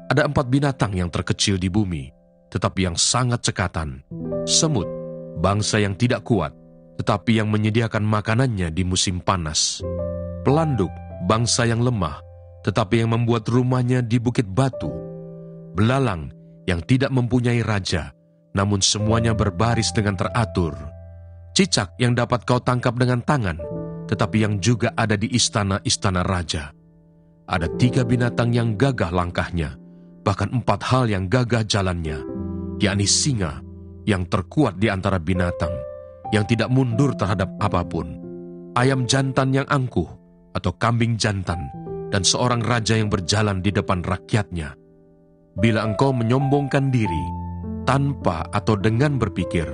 Ada 4 binatang yang terkecil di bumi, tetapi yang sangat cekatan. Semut, bangsa yang tidak kuat, tetapi yang menyediakan makanannya di musim panas. Pelanduk, bangsa yang lemah, tetapi yang membuat rumahnya di bukit batu. Belalang, yang tidak mempunyai raja, namun semuanya berbaris dengan teratur. Cicak yang dapat kau tangkap dengan tangan, tetapi yang juga ada di istana-istana raja. Ada 3 binatang yang gagah langkahnya, bahkan 4 hal yang gagah jalannya, yakni singa yang terkuat di antara binatang, yang tidak mundur terhadap apapun, ayam jantan yang angkuh atau kambing jantan, dan seorang raja yang berjalan di depan rakyatnya. Bila engkau menyombongkan diri, tanpa atau dengan berpikir,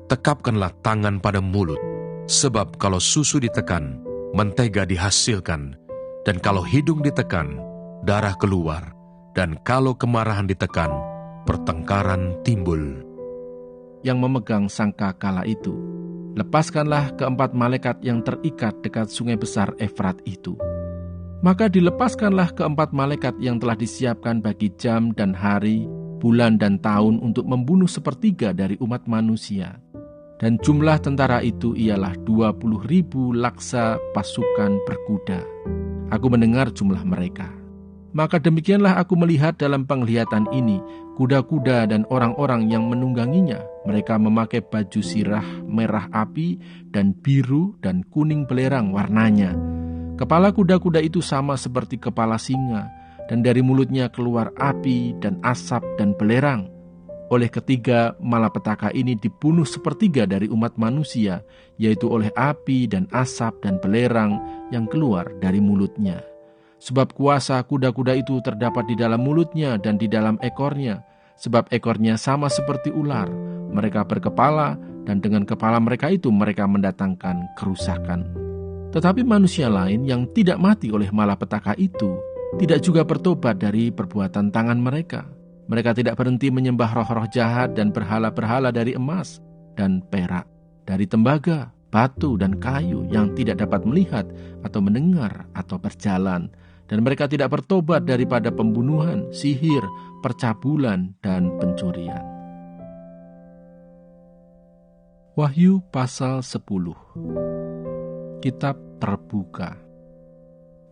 tekapkanlah tangan pada mulut, sebab kalau susu ditekan, mentega dihasilkan, dan kalau hidung ditekan, darah keluar, dan kalau kemarahan ditekan, pertengkaran timbul. Yang memegang sangkakala itu, lepaskanlah ke-4 malaikat yang terikat dekat sungai besar Efrat itu. Maka dilepaskanlah ke-4 malaikat yang telah disiapkan bagi jam dan hari, bulan dan tahun untuk membunuh 1/3 dari umat manusia. Dan jumlah tentara itu ialah 20.000 laksa pasukan berkuda. Aku mendengar jumlah mereka. Maka demikianlah aku melihat dalam penglihatan ini kuda-kuda dan orang-orang yang menungganginya. Mereka memakai baju sirah merah api dan biru dan kuning belerang warnanya. Kepala kuda-kuda itu sama seperti kepala singa, dan dari mulutnya keluar api dan asap dan belerang. Oleh ketiga malapetaka ini dibunuh 1/3 dari umat manusia, yaitu oleh api dan asap dan belerang yang keluar dari mulutnya. Sebab kuasa kuda-kuda itu terdapat di dalam mulutnya dan di dalam ekornya. Sebab ekornya sama seperti ular. Mereka berkepala, dan dengan kepala mereka itu mereka mendatangkan kerusakan. Tetapi manusia lain yang tidak mati oleh malapetaka itu tidak juga bertobat dari perbuatan tangan mereka. Mereka tidak berhenti menyembah roh-roh jahat dan berhala-berhala dari emas dan perak, dari tembaga, batu dan kayu yang tidak dapat melihat atau mendengar atau berjalan. Dan mereka tidak bertobat daripada pembunuhan, sihir, percabulan, dan pencurian. Wahyu pasal 10. Kitab terbuka.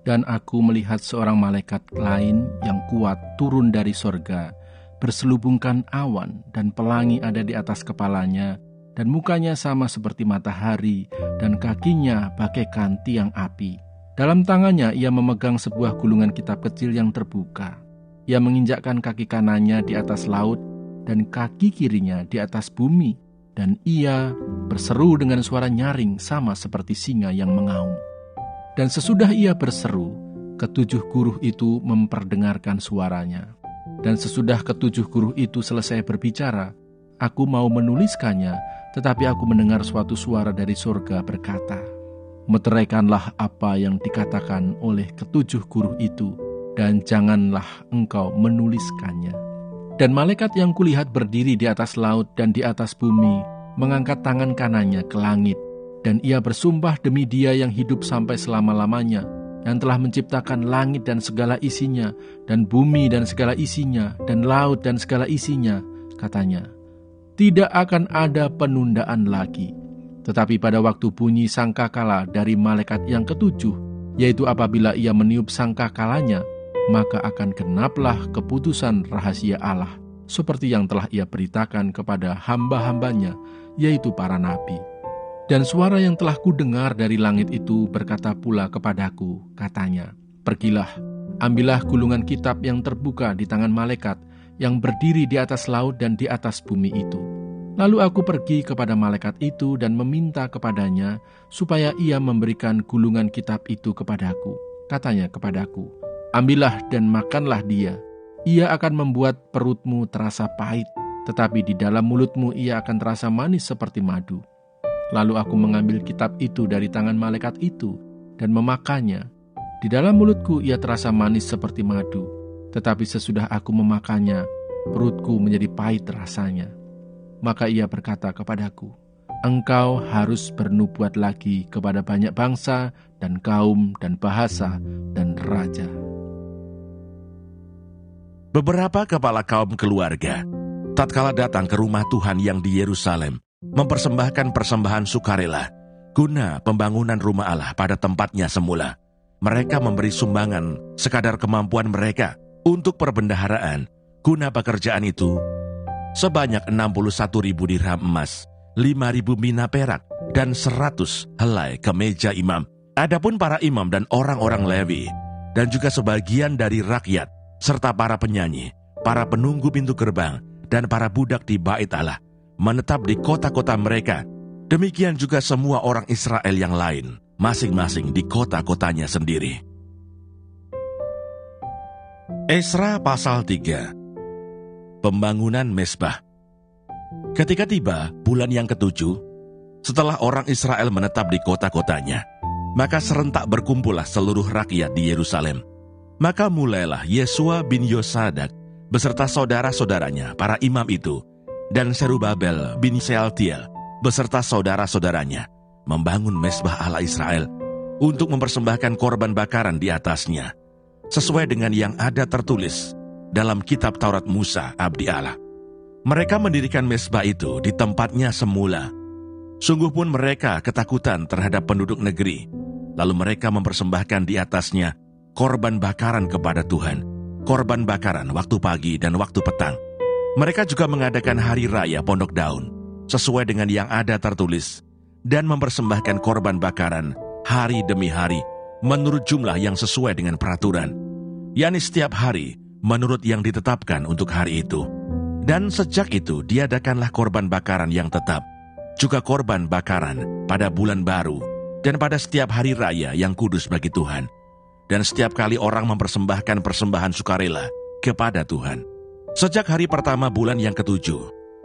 Dan aku melihat seorang malaikat lain yang kuat turun dari sorga, berselubungkan awan, dan pelangi ada di atas kepalanya, dan mukanya sama seperti matahari, dan kakinya bagaikan tiang api. Dalam tangannya ia memegang sebuah gulungan kitab kecil yang terbuka. Ia menginjakkan kaki kanannya di atas laut, dan kaki kirinya di atas bumi, dan ia berseru dengan suara nyaring sama seperti singa yang mengaum. Dan sesudah ia berseru, 7 guruh itu memperdengarkan suaranya. Dan sesudah 7 guruh itu selesai berbicara, aku mau menuliskannya, tetapi aku mendengar suatu suara dari surga berkata, meteraikanlah apa yang dikatakan oleh 7 guruh itu, dan janganlah engkau menuliskannya. Dan malaikat yang kulihat berdiri di atas laut dan di atas bumi, mengangkat tangan kanannya ke langit, dan ia bersumpah demi Dia yang hidup sampai selama-lamanya, yang telah menciptakan langit dan segala isinya, dan bumi dan segala isinya, dan laut dan segala isinya, katanya, tidak akan ada penundaan lagi. Tetapi pada waktu bunyi sangkakala dari malaikat yang ke-7, yaitu apabila ia meniup sangkakalanya, maka akan genaplah keputusan rahasia Allah, seperti yang telah ia beritakan kepada hamba-hambanya, yaitu para nabi. Dan suara yang telah kudengar dari langit itu berkata pula kepadaku, katanya, pergilah, ambillah gulungan kitab yang terbuka di tangan malaikat, yang berdiri di atas laut dan di atas bumi itu. Lalu aku pergi kepada malaikat itu dan meminta kepadanya supaya ia memberikan gulungan kitab itu kepadaku. Katanya kepadaku, ambillah dan makanlah dia. Ia akan membuat perutmu terasa pahit, tetapi di dalam mulutmu ia akan terasa manis seperti madu. Lalu aku mengambil kitab itu dari tangan malaikat itu dan memakannya. Di dalam mulutku ia terasa manis seperti madu, tetapi sesudah aku memakannya, perutku menjadi pahit rasanya. Maka ia berkata kepadaku, engkau harus bernubuat lagi kepada banyak bangsa dan kaum dan bahasa dan raja. Beberapa kepala kaum keluarga tatkala datang ke rumah Tuhan yang di Yerusalem, mempersembahkan persembahan sukarela guna pembangunan rumah Allah pada tempatnya semula. Mereka memberi sumbangan sekadar kemampuan mereka untuk perbendaharaan guna pekerjaan itu sebanyak 61.000 dirham emas, 5.000 mina perak, dan 100 helai kemeja imam. Adapun para imam dan orang-orang Lewi, dan juga sebagian dari rakyat, serta para penyanyi, para penunggu pintu gerbang, dan para budak di bait Allah, menetap di kota-kota mereka. Demikian juga semua orang Israel yang lain, masing-masing di kota-kotanya sendiri. Esra pasal 3. Pembangunan Mezbah. Ketika tiba bulan yang ke-7, setelah orang Israel menetap di kota-kotanya, maka serentak berkumpullah seluruh rakyat di Yerusalem. Maka mulailah Yesua bin Yosadak beserta saudara-saudaranya, para imam itu, dan Serubabel bin Sealtiel beserta saudara-saudaranya, membangun Mezbah Allah Israel untuk mempersembahkan korban bakaran di atasnya, sesuai dengan yang ada tertulis dalam kitab Taurat Musa, abdi Allah. Mereka mendirikan mezbah itu di tempatnya semula. Sungguh pun mereka ketakutan terhadap penduduk negeri. Lalu mereka mempersembahkan di atasnya korban bakaran kepada Tuhan, korban bakaran waktu pagi dan waktu petang. Mereka juga mengadakan hari raya Pondok Daun, sesuai dengan yang ada tertulis, dan mempersembahkan korban bakaran hari demi hari, menurut jumlah yang sesuai dengan peraturan, yakni setiap hari menurut yang ditetapkan untuk hari itu. Dan sejak itu diadakanlah korban bakaran yang tetap, juga korban bakaran pada bulan baru, dan pada setiap hari raya yang kudus bagi Tuhan. Dan setiap kali orang mempersembahkan persembahan sukarela kepada Tuhan. Sejak hari pertama bulan yang ke-7,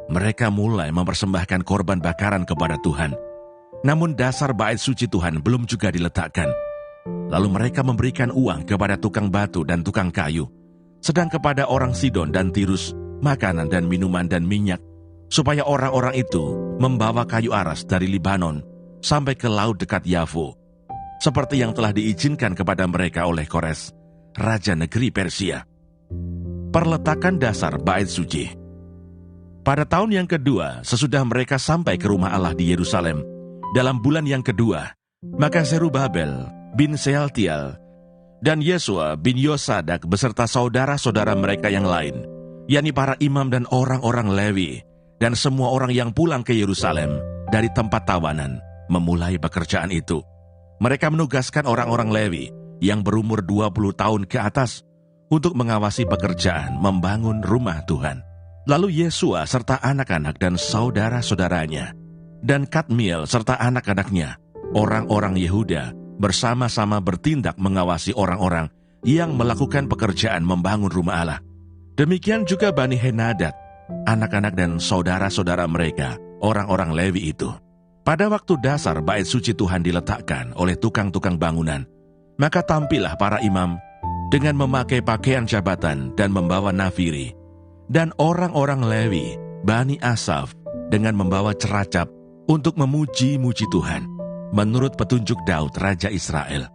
mereka mulai mempersembahkan korban bakaran kepada Tuhan. Namun dasar bait suci Tuhan belum juga diletakkan. Lalu mereka memberikan uang kepada tukang batu dan tukang kayu, sedang kepada orang Sidon dan Tirus makanan dan minuman dan minyak, supaya orang-orang itu membawa kayu aras dari Libanon sampai ke laut dekat Yafo, seperti yang telah diizinkan kepada mereka oleh Kores, raja negeri Persia. Perletakan dasar bait suci. Pada tahun yang kedua, sesudah mereka sampai ke rumah Allah di Yerusalem, dalam bulan yang kedua, maka Serubabel bin Sealtiel dan Yesua bin Yosadak beserta saudara-saudara mereka yang lain, yakni para imam dan orang-orang Lewi, dan semua orang yang pulang ke Yerusalem dari tempat tawanan, memulai pekerjaan itu. Mereka menugaskan orang-orang Lewi yang berumur 20 tahun ke atas untuk mengawasi pekerjaan membangun rumah Tuhan. Lalu Yesua serta anak-anak dan saudara-saudaranya, dan Kadmiel serta anak-anaknya, orang-orang Yehuda, bersama-sama bertindak mengawasi orang-orang yang melakukan pekerjaan membangun rumah Allah. Demikian juga Bani Henadad, anak-anak dan saudara-saudara mereka, orang-orang Lewi itu. Pada waktu dasar bait suci Tuhan diletakkan oleh tukang-tukang bangunan, maka tampillah para imam dengan memakai pakaian jabatan dan membawa nafiri, dan orang-orang Lewi, Bani Asaf, dengan membawa ceracap untuk memuji-muji Tuhan, menurut petunjuk Daud, Raja Israel.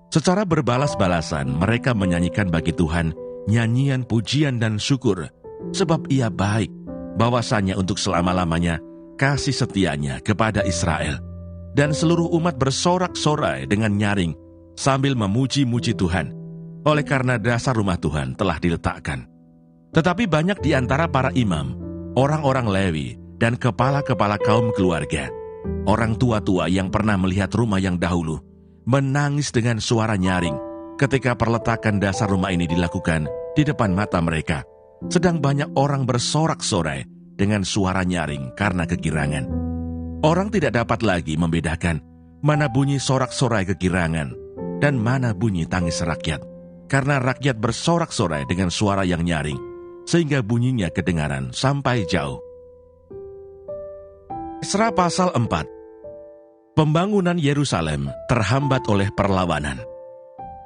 Secara berbalas-balasan, mereka menyanyikan bagi Tuhan nyanyian pujian dan syukur, sebab Ia baik, bahwasanya untuk selama-lamanya kasih setianya kepada Israel. Dan seluruh umat bersorak-sorai dengan nyaring sambil memuji-muji Tuhan, oleh karena dasar rumah Tuhan telah diletakkan. Tetapi banyak di antara para imam, orang-orang Lewi, dan kepala-kepala kaum keluarga, orang tua-tua yang pernah melihat rumah yang dahulu, menangis dengan suara nyaring ketika perletakan dasar rumah ini dilakukan di depan mata mereka. Sedang banyak orang bersorak-sorai dengan suara nyaring karena kegirangan. Orang tidak dapat lagi membedakan mana bunyi sorak-sorai kegirangan dan mana bunyi tangis rakyat, karena rakyat bersorak-sorai dengan suara yang nyaring, sehingga bunyinya kedengaran sampai jauh. Esra pasal 4. Pembangunan Yerusalem terhambat oleh perlawanan.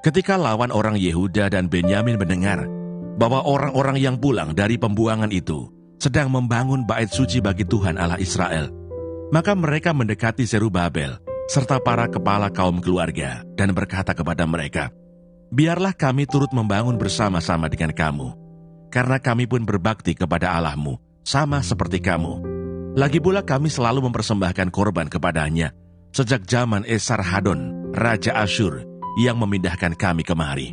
Ketika lawan orang Yehuda dan Benyamin mendengar bahwa orang-orang yang pulang dari pembuangan itu sedang membangun bait suci bagi Tuhan Allah Israel, maka mereka mendekati Zerubabel serta para kepala kaum keluarga dan berkata kepada mereka, "Biarlah kami turut membangun bersama-sama dengan kamu, karena kami pun berbakti kepada Allahmu, sama seperti kamu. Lagi pula kami selalu mempersembahkan korban kepadanya, sejak zaman Esarhadon, Raja Asyur, yang memindahkan kami kemari.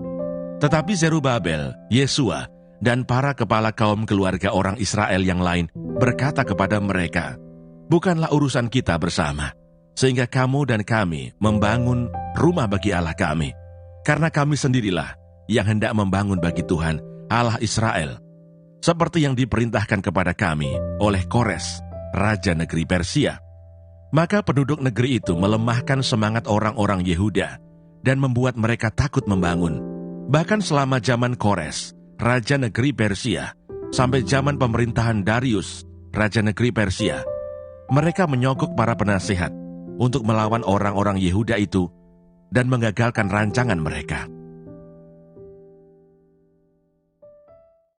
Tetapi Zerubabel, Yesua, dan para kepala kaum keluarga orang Israel yang lain berkata kepada mereka, "Bukanlah urusan kita bersama, sehingga kamu dan kami membangun rumah bagi Allah kami, karena kami sendirilah yang hendak membangun bagi Tuhan, Allah Israel, seperti yang diperintahkan kepada kami oleh Kores, Raja negeri Persia." Maka penduduk negeri itu melemahkan semangat orang-orang Yehuda dan membuat mereka takut membangun. Bahkan selama zaman Kores, Raja negeri Persia, sampai zaman pemerintahan Darius, Raja negeri Persia, mereka menyogok para penasihat untuk melawan orang-orang Yehuda itu dan mengagalkan rancangan mereka.